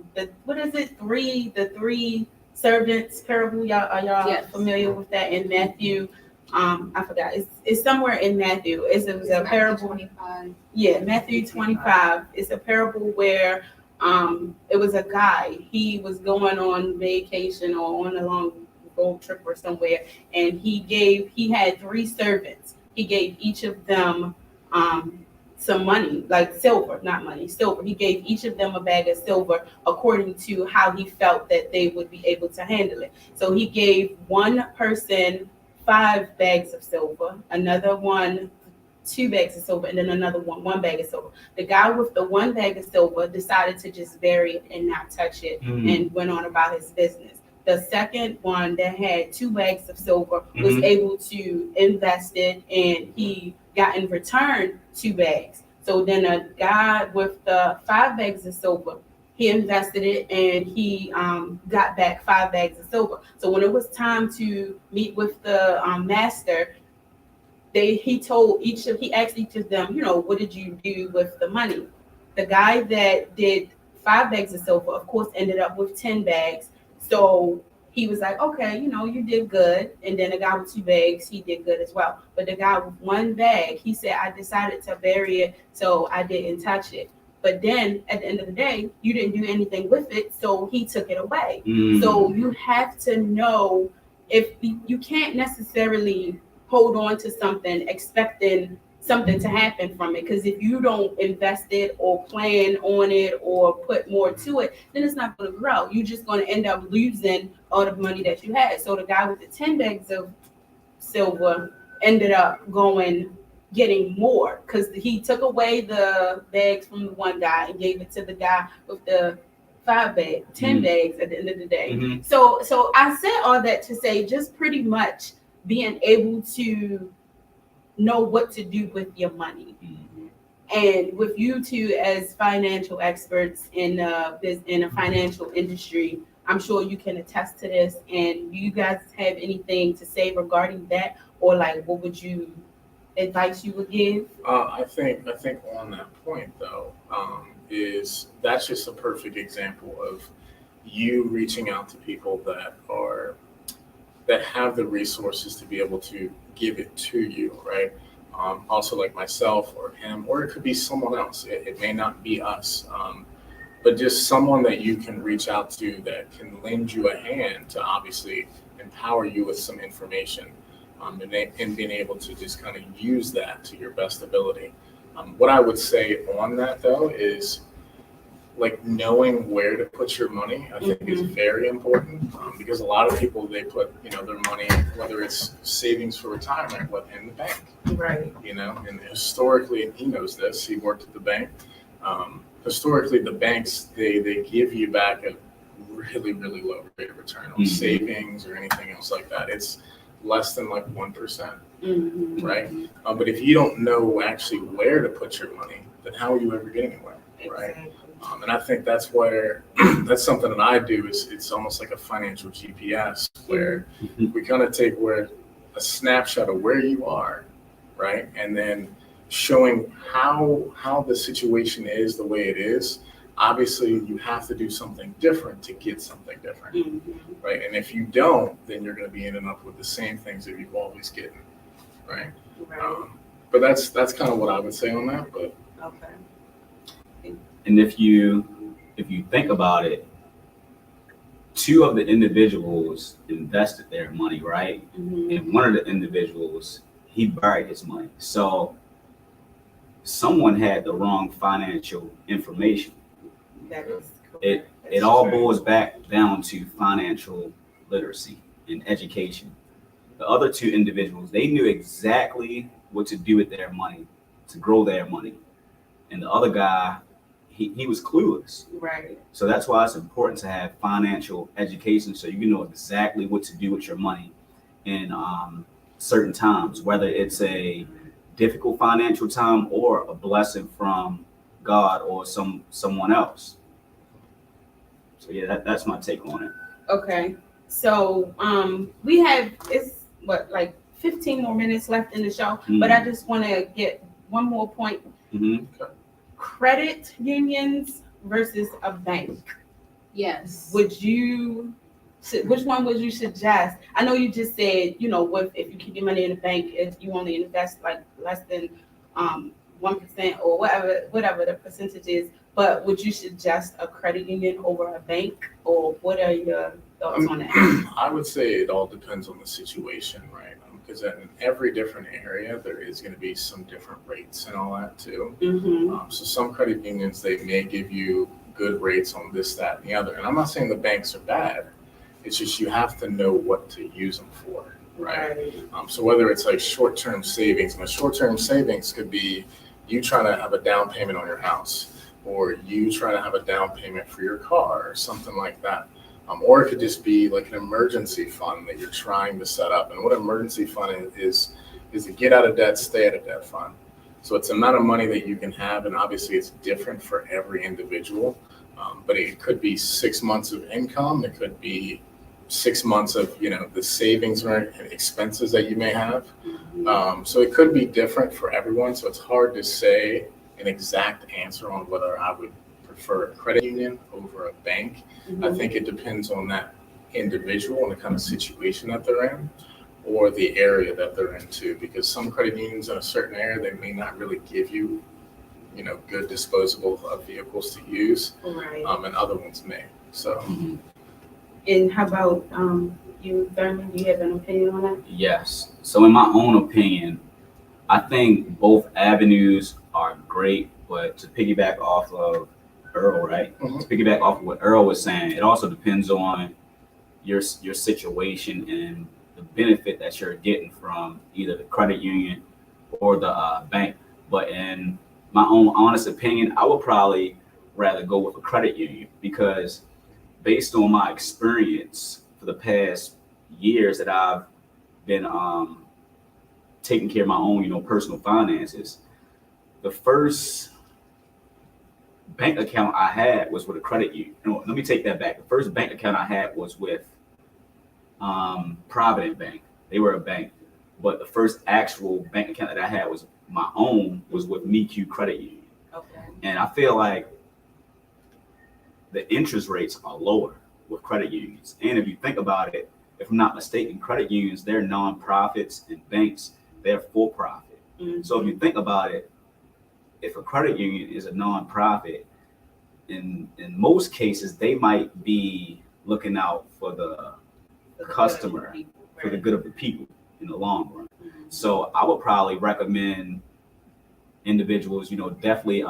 what is it? The three servants parable. Y'all familiar with that in Matthew? I forgot. It's somewhere in Matthew. It was a parable. 25. Yeah, Matthew 25. It's a parable where it was a guy. He was going on vacation or on a long road trip or somewhere, and he had 3 servants. He gave each of them some money, like silver, not money, silver. He gave each of them a bag of silver according to how he felt that they would be able to handle it. So he gave one person 5 bags of silver, another one 2 bags of silver, and then another one bag of silver. The guy with the 1 bag of silver decided to just bury it and not touch it, and went on about his business. The second one that had 2 bags of silver was able to invest it, and he got in return 2 bags. So then a guy with the 5 bags of silver, he invested it and he got back 5 bags of silver. So when it was time to meet with the master, he asked each of them, what did you do with the money? The guy that did 5 bags of silver, of course, ended up with 10 bags. So he was like, okay, you did good. And then the guy with 2 bags, he did good as well. But the guy with 1 bag, he said, I decided to bury it, so I didn't touch it. But then at the end of the day, you didn't do anything with it, so he took it away. So you have to know, if you can't necessarily hold on to something expecting something to happen from it, because if you don't invest it or plan on it or put more to it, then it's not going to grow. You're just going to end up losing all the money that you had. So the guy with the 10 bags of silver ended up getting more, because he took away the bags from the one guy and gave it to the guy with the 10 bags at the end of the day. So I said all that to say, just pretty much being able to know what to do with your money. And with you two as financial experts in a financial industry, I'm sure you can attest to this. And do you guys have anything to say regarding that, or what would you advice you would give? I think on that point though, that's just a perfect example of you reaching out to people that have the resources to be able to give it to you, right? Also like myself or him, or it could be someone else. It may not be us, but just someone that you can reach out to that can lend you a hand to obviously empower you with some information. And being able to just kind of use that to your best ability. What I would say on that though is knowing where to put your money, I think is very important, because a lot of people, they put their money, whether it's savings for retirement, in the bank, right? And historically, and he knows this, he worked at the bank. Historically, the banks, they give you back a really, really low rate of return on savings or anything else like that. It's less than 1%, right? But if you don't know actually where to put your money, then how are you ever getting anywhere, right? And I think that's where that's something that I do. It's almost like a financial GPS, where we kind of take a snapshot of where you are, right, and then showing how the situation is the way it is. Obviously, you have to do something different to get something different, right? And if you don't, then you're going to be ending up with the same things that you've always gotten, right? But that's kind of what I would say on that. But and if you think about it, 2 of the individuals invested their money, right? And one of the individuals, he buried his money. So someone had the wrong financial information. It all boils back down to financial literacy and education. The other 2 individuals, they knew exactly what to do with their money to grow their money, and the other guy, he was clueless. Right. So that's why it's important to have financial education, so you know exactly what to do with your money in certain times, whether it's a difficult financial time or a blessing from God or someone else. So yeah, that's my take on it. Okay. So we have 15 more minutes left in the show, but I just want to get one more point. Credit unions versus a bank. Yes. Which one would you suggest? I know you just said, if you keep your money in the bank, if you only invest less than 1% or whatever the percentage is, but would you suggest a credit union over a bank, or what are your thoughts on that? I would say it all depends on the situation, right? Because in every different area, there is going to be some different rates and all that too. So some credit unions, they may give you good rates on this, that, and the other. And I'm not saying the banks are bad. It's just you have to know what to use them for, right? So whether it's short-term savings, and a short-term savings could be you trying to have a down payment on your house, or you trying to have a down payment for your car, or something like that. Or it could just be an emergency fund that you're trying to set up. And what an emergency fund is a get out of debt, stay out of debt fund. So it's the amount of money that you can have, and obviously it's different for every individual. But it could be 6 months of income. It could be 6 months of, the savings or expenses that you may have. So it could be different for everyone. So it's hard to say an exact answer on whether I would prefer a credit union over a bank. I think it depends on that individual and the kind of situation that they're in, or the area that they're into, because some credit unions in a certain area, they may not really give you, good disposable vehicles to use, Right. And other ones may. So, And how about you, Thurman? Do you have an opinion on that? Yes. So in my own opinion, I think both avenues are great, but to piggyback off of Earl, right? To piggyback off of what Earl was saying, it also depends on your situation and the benefit that you're getting from either the credit union or the bank. But in my own honest opinion, I would probably rather go with a credit union, because based on my experience for the past years that I've been taking care of my own, personal finances, the first bank account I had was with a credit union. No, let me take that back. The first bank account I had was with Provident Bank. They were a bank, but the first actual bank account that I had was my own, was with MeQ Credit Union. Okay. And I feel like the interest rates are lower with credit unions. And if you think about it, if I'm not mistaken, credit unions, they're nonprofits, and banks, they're for profit. So if you think about it, if a credit union is a nonprofit, in most cases, they might be looking out for the customer, for the good of the people in the long run. So I would probably recommend individuals, definitely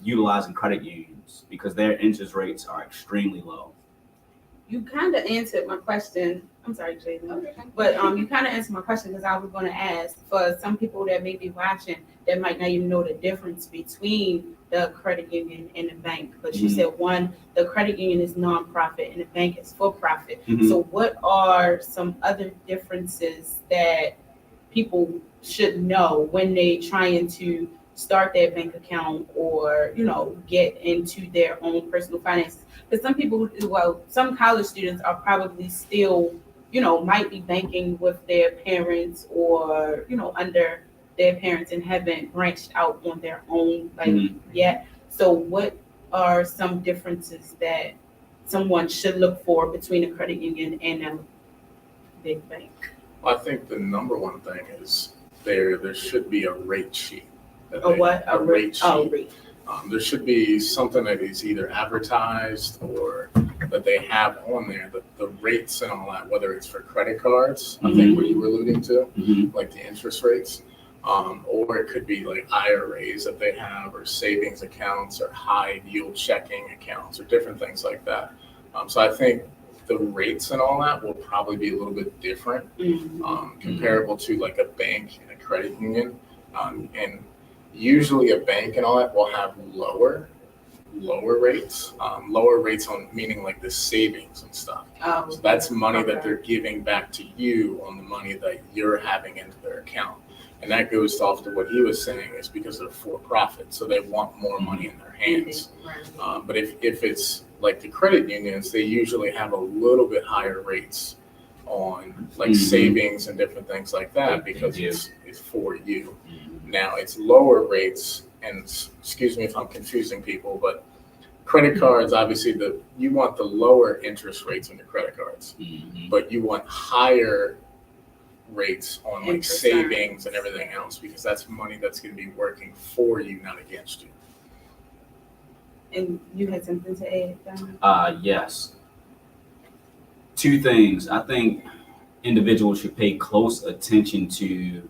utilizing credit unions, because their interest rates are extremely low. You kind of answered my question. I'm sorry, Jalyn. But you kind of answered my question, because I was going to ask, for some people that may be watching that might not even know the difference between the credit union and the bank. But you said the credit union is nonprofit and the bank is for profit. So what are some other differences that people should know when they trying to start their bank account, or get into their own personal finances? Because some college students are probably still might be banking with their parents, or under their parents, and haven't branched out on their own yet. So what are some differences that someone should look for between a credit union and a big bank? I think the number one thing is there should be a rate sheet. A rate sheet. Oh, rate. There should be something that is either advertised or that they have on there, the rates and all that, whether it's for credit cards, I think what you were alluding to, like the interest rates, or it could be like IRAs that they have, or savings accounts, or high yield checking accounts, or different things like that. So I think the rates and all that will probably be a little bit different, comparable to like a bank and a credit union. And usually a bank and all that will have lower rates, on meaning like the savings and stuff. So that's money that they're giving back to you on the money that you're having into their account. And that goes off to what he was saying, is because they're for profit. So they want more money in their hands. But if it's like the credit unions, they usually have a little bit higher rates on like savings and different things like that, because it's for you. Now it's lower rates, and excuse me if I'm confusing people, but credit cards, obviously you want the lower interest rates on your credit cards, but you want higher rates on like savings and everything else, because that's money that's going to be working for you, not against you. And you had something to add, Yes. Two things. I think individuals should pay close attention to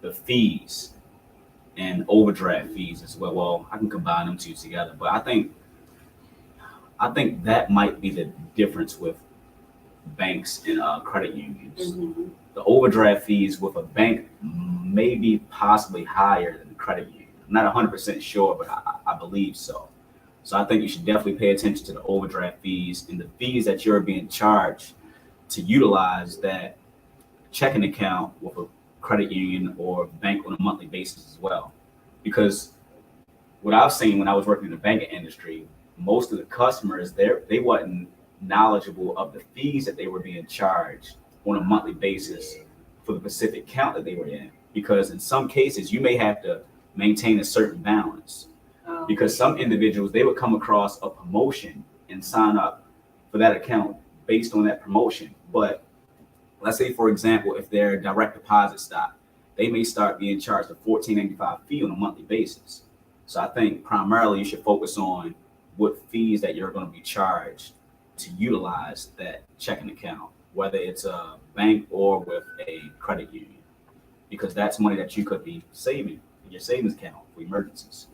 the fees and overdraft fees as well. Well, I can combine them two together, but I think that might be the difference with banks and credit unions. The overdraft fees with a bank may be possibly higher than the credit union. I'm not 100% sure, but I believe so. So I think you should definitely pay attention to the overdraft fees and the fees that you're being charged to utilize that checking account with a credit union or bank on a monthly basis as well. because what I've seen when I was working in the banking industry, most of the customers they wasn't knowledgeable of the fees that they were being charged on a monthly basis for the specific account that they were in. Because in some cases, you may have to maintain a certain balance. Because some individuals, they would come across a promotion and sign up for that account based on that promotion. But let's say, for example, if their direct deposit stock, they may start being charged a $14.95 fee on a monthly basis. So I think primarily you should focus on what fees that you're going to be charged to utilize that checking account, whether it's a bank or with a credit union, because that's money that you could be saving in your savings account for emergencies.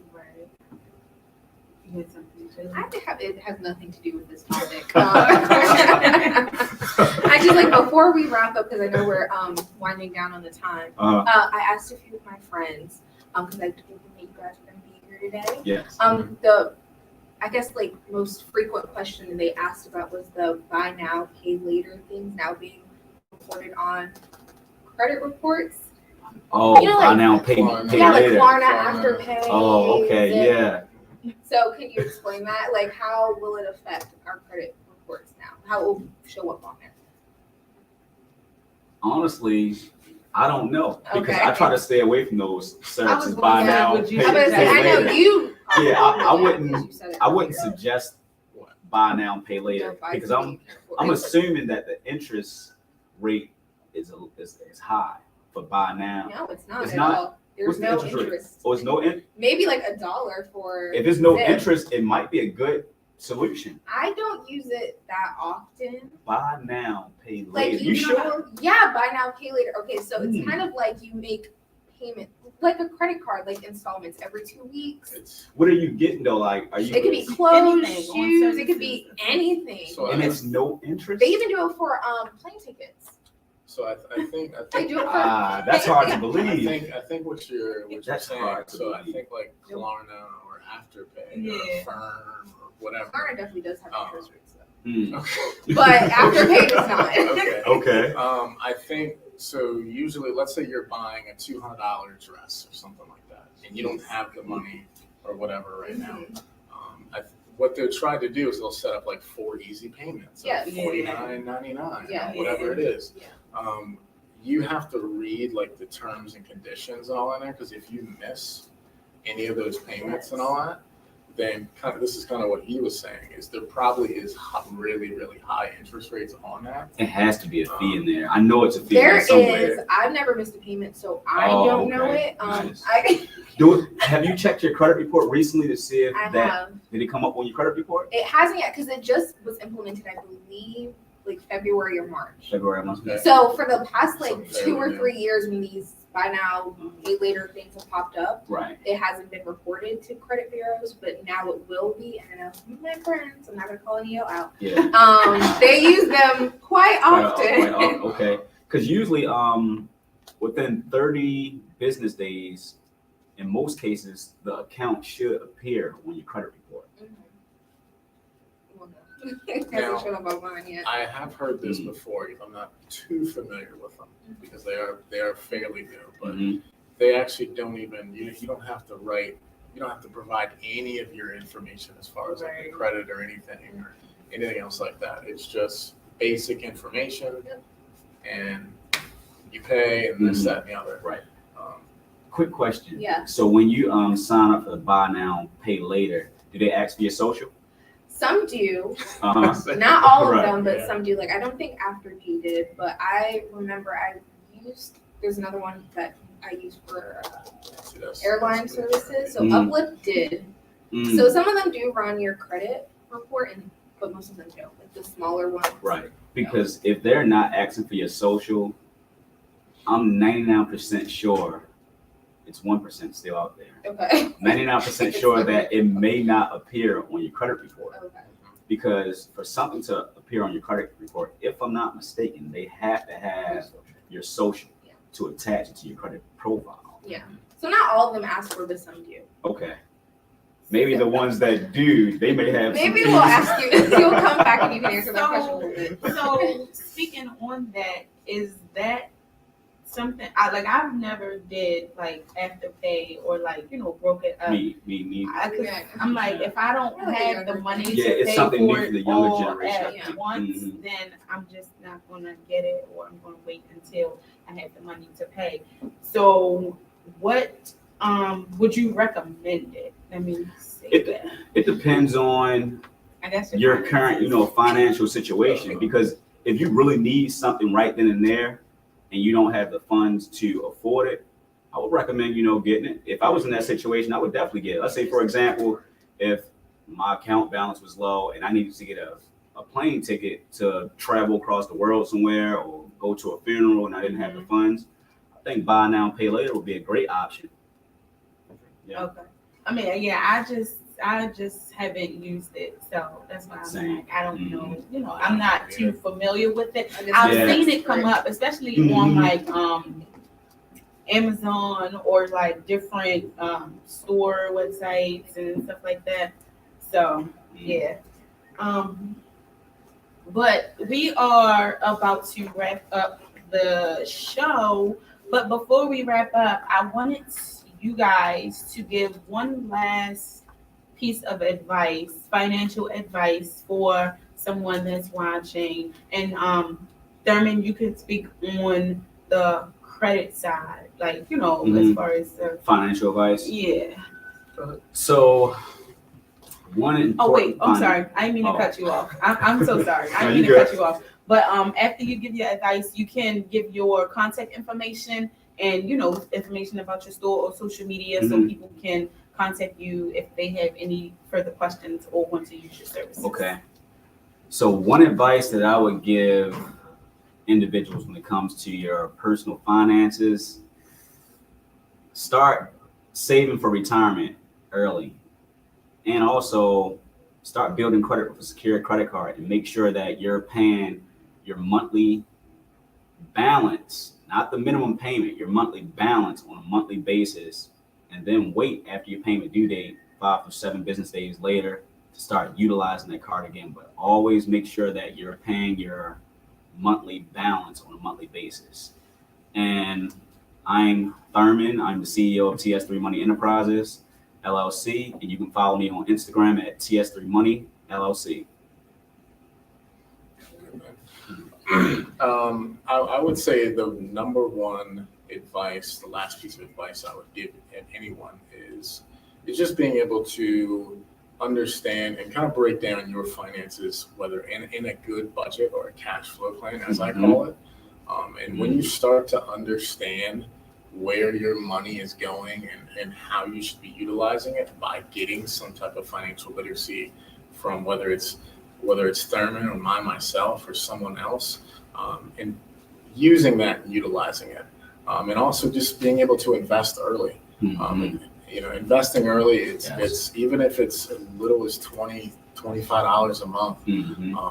I think it has nothing to do with this topic. I just like before we wrap up, because I know we're winding down on the time. I asked a few of my friends because I didn't think you guys were going to be here today. Yes. I guess like most frequent question they asked about was the buy now, pay later things now being reported on credit reports. Oh, you know, buy like, now, pay yeah, later. Like Klarna Afterpay. Oh, okay, yeah. So can you explain that? Like, how will it affect our credit reports now? How it will show up on there? Honestly, I don't know, because Okay. I try to stay away from those services. Buy now, pay I know later. you. Yeah, I wouldn't. You said it I wouldn't earlier. suggest buy now, pay later, Don't buy because something I'm you can't afford. assuming that the interest rate is high for buy now. No, it's not It's at not? all. There's What's the no interest rate? interest. Oh, it's no in. Maybe like $1 for. If there's no this. interest, it might be a good solution. I don't use it that often. Buy now, pay Like later. You know- sure? Yeah, buy now, pay later. Okay, so it's kind of like you make payment like a credit card, like installments every 2 weeks. What are you getting though? Like, are you? It could be clothes, Anything, on shoes. It could be services. anything. So and it's no interest. They even do it for plane tickets. So I think They do it for. That's hard to I believe. think what you're That's saying. hard to So I believe. think like Klarna or Afterpay or Yeah. Firm or whatever. Klarna definitely does have interest rates, though. Hmm. But Afterpay does not. Okay. Okay. I think so. Usually, let's say you're buying a $200 dress or something like that, and you don't have the money or whatever right now. What they'll try to do is they'll set up like 4 easy payments, Yeah. of $49.99, Yeah. whatever it is. Yeah. You have to read like the terms and conditions and all in there, because if you miss any of those payments and all that, then this is kind of what he was saying, is there probably is really, really high interest rates on that. It has to be a fee in there. I know it's a fee There somewhere. is. I've never missed a payment, so I Oh, don't know okay. it. Nice. Have you checked your credit report recently to see if I that have. did it come up on your credit report? It hasn't yet because it just was implemented, I believe, like February or March. February month. Okay. So for the past like So 2 or fairly 3 years, when these buy now, pay later things have popped up, Right. it hasn't been reported to credit bureaus, but now it will be. And I know some of my friends, I'm not gonna call any of y'all out. Yeah. They use them quite often. Okay. Because usually, within 30 business days, in most cases, the account should appear on your credit report. Well, no. It hasn't shown up on mine yet. I have heard this before. I'm not too familiar with them because they are fairly new, but Mhm. they actually don't even you don't have to write, you don't have to provide any of your information as far as like the Right. credit or anything else like that. It's just basic information, Yep. and you pay and this, Mhm. that, and the other. Right. Quick question. Yeah. So when you sign up for the buy now, pay later, do they ask for your social? Some do. Uh-huh. Not all of Right, them, but yeah. some do. Like I don't think Afterpay did, but I remember I used. There's another one that I use for See, that's- airline services. So Mm. Uplift did. Mm, So some of them do run your credit report, but most of them don't. Like the smaller ones. right. Because if they're not asking for your social, I'm 99% sure it's 1% still out there. Okay. 99% sure that it may not appear on your credit report. Okay. Because for something to appear on your credit report, if I'm not mistaken, they have to have your social Yeah. to attach it to your credit profile. Yeah. So not all of them ask for, but some do. Okay. Maybe the ones that do, they may have. Maybe some we'll things. ask you. You'll come back and you can answer that question a little bit. So speaking on that, is that something I've never did like afterpay or like broke it up. Me neither. I'm like, if I don't have the money to it's pay something new for for the it younger all generation. at once, then I'm just not gonna get it, or I'm gonna wait until I have the money to pay. So, what would you recommend it? Let me say that. It depends on I guess your current, financial situation. Because if you really need something right then and there, and you don't have the funds to afford it, I would recommend, getting it. If I was in that situation, I would definitely get it. Let's say, for example, if my account balance was low and I needed to get a plane ticket to travel across the world somewhere or go to a funeral and I didn't have the funds, I think buy now, pay later would be a great option. Yeah. Okay. I mean, yeah, I just haven't used it, so that's why I'm like, I don't know. I'm not too familiar with it. I've seen it come up, especially on like Amazon or like different store websites and stuff like that. So yeah. But we are about to wrap up the show. But before we wrap up, I wanted you guys to give one last piece of advice, financial advice for someone that's watching. And Thurman, you could speak on the credit side, like as far as financial advice. Yeah. So one important. Oh wait, I'm sorry. I didn't mean to cut you off. I'm so sorry. I didn't mean to cut you off. But after you give your advice, you can give your contact information and information about your store or social media, so people can contact you if they have any further questions or want to use your services. Okay. So one advice that I would give individuals when it comes to your personal finances, start saving for retirement early, and also start building credit with a secure credit card, and make sure that you're paying your monthly balance, not the minimum payment, your monthly balance on a monthly basis, and then wait after your payment due date 5 to 7 business days later to start utilizing that card again. But always make sure that you're paying your monthly balance on a monthly basis. And I'm Thurman. I'm the CEO of TS3 Money Enterprises, LLC, and you can follow me on Instagram at TS3 Money, LLC. I would say the number one advice, the last piece of advice I would give anyone is just being able to understand and kind of break down your finances, whether in a good budget or a cash flow plan, as I call it. And when you start to understand where your money is going and how you should be utilizing it by getting some type of financial literacy from whether it's Thurman or myself or someone else, and using that and utilizing it. And also just being able to invest early. Investing early, it's even if it's as little as $25 a month,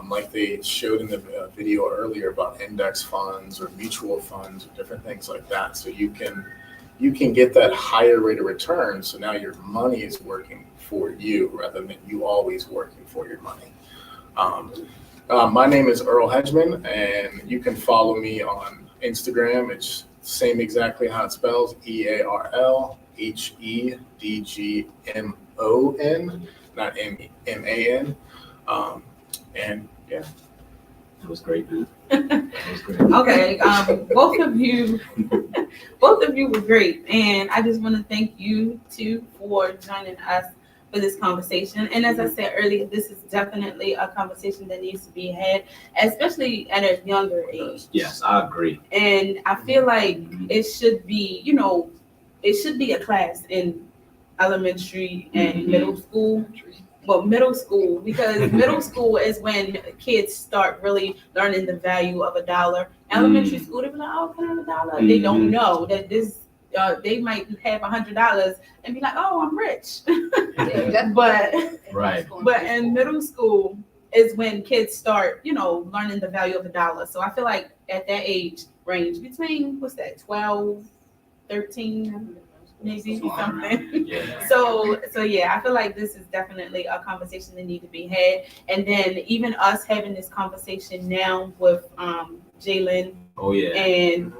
like they showed in the video earlier about index funds or mutual funds or different things like that. So you can get that higher rate of return. So now your money is working for you rather than you always working for your money. My name is Earl Hedgman, and you can follow me on Instagram. It's same exactly how it spells, EARL HEDGMON, not MAN. And yeah. That was great, man. That was great. Okay, both of you were great, and I just want to thank you two for joining us for this conversation. And as I said earlier, this is definitely a conversation that needs to be had, especially at a younger age. Yes, I agree. And I feel like it should be, it should be a class in elementary and middle school. Well, middle school, because middle school is when kids start really learning the value of a dollar. Elementary school, they be like, oh, can I have a dollar? They don't know that this, they might have $100 and be like, oh, I'm rich. But in middle school is when kids start, learning the value of a dollar. So I feel like at that age range between, 12, 13, maybe something. Yeah. So yeah, I feel like this is definitely a conversation that need to be had. And then even us having this conversation now with Jalyn. Oh yeah. And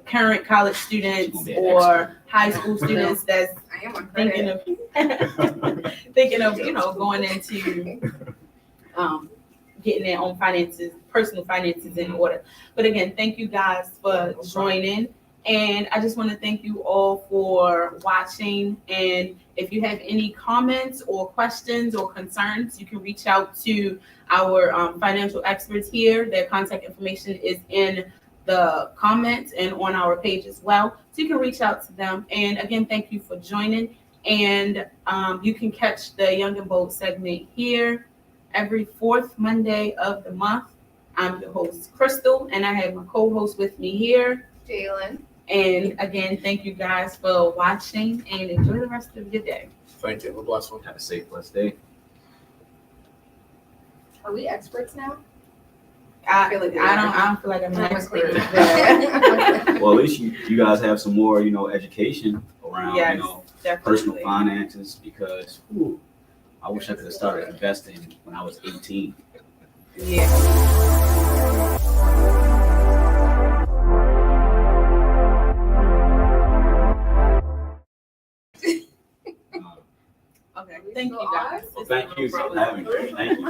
current college students or high school students that's I am on thinking credit. of thinking of going into getting their own finances, personal finances in order. But again, thank you guys for joining. And I just want to thank you all for watching. And if you have any comments or questions or concerns, you can reach out to our financial experts here. Their contact information is in the comments and on our page as well. So you can reach out to them. And again, thank you for joining. And you can catch the Young and Bold segment here every fourth Monday of the month. I'm your host, Crystal, and I have my co-host with me here, Jalyn. And again, thank you guys for watching and enjoy the rest of your day. Thank you. Have a blessed one. Have a safe, blessed day. Are we experts now? I feel like I don't feel like I'm an I'm a expert. queen. Well, at least you guys have some more, education around, Yes, personal definitely. finances, because I wish I could have started investing when I was 18. Yeah. Okay, thank you guys. Well, thank you for having me. Thank you.